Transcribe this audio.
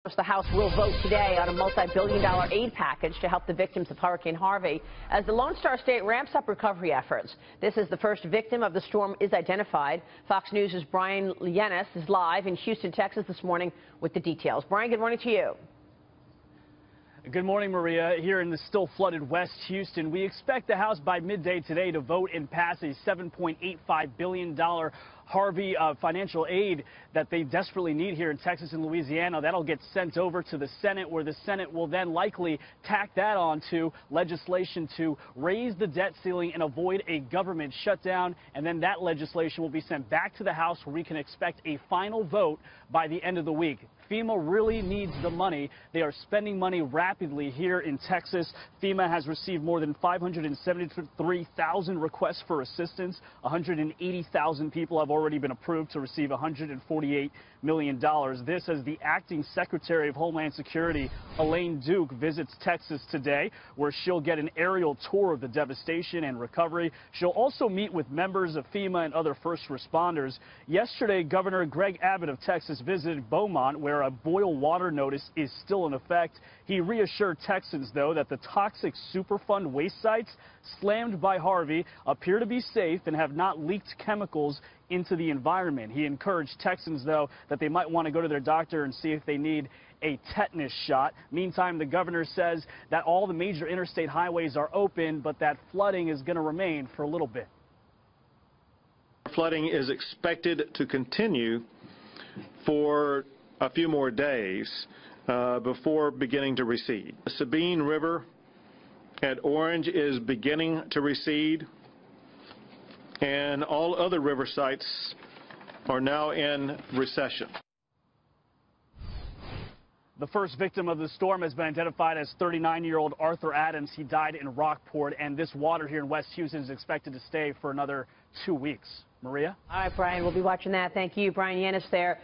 The House will vote today on a multi-billion-dollar aid package to help the victims of Hurricane Harvey as the Lone Star State ramps up recovery efforts. This is the first victim of the storm is identified. Fox News' Bryan Llenas is live in Houston, Texas this morning with the details. Brian, good morning to you. Good morning, Maria. Here in the still flooded West Houston, we expect the House by midday today to vote and pass a $7.85 billion Harvey financial aid that they desperately need here in Texas and Louisiana. That'll get sent over to the Senate, where the Senate will then likely tack that on to legislation to raise the debt ceiling and avoid a government shutdown. And then that legislation will be sent back to the House, where we can expect a final vote by the end of the week. FEMA really needs the money. They are spending money rapidly here in Texas. FEMA has received more than 573,000 requests for assistance. 180,000 people have already been approved to receive $148 million. This as the acting Secretary of Homeland Security, Elaine Duke, visits Texas today, where she'll get an aerial tour of the devastation and recovery. She'll also meet with members of FEMA and other first responders. Yesterday, Governor Greg Abbott of Texas visited Beaumont, where a boil water notice is still in effect. He reassured Texans, though, that the toxic Superfund waste sites slammed by Harvey appear to be safe and have not leaked chemicals into the environment. He encouraged Texans, though, that they might want to go to their doctor and see if they need a tetanus shot. Meantime, the governor says that all the major interstate highways are open, but that flooding is going to remain for a little bit. Flooding is expected to continue for a few more days before beginning to recede. The Sabine River at Orange is beginning to recede, and all other river sites are now in recession. The first victim of the storm has been identified as 39-year-old Arthur Adams. He died in Rockport, and this water here in West Houston is expected to stay for another 2 weeks. Maria? All right, Brian, we'll be watching that. Thank you, Bryan Llenas there.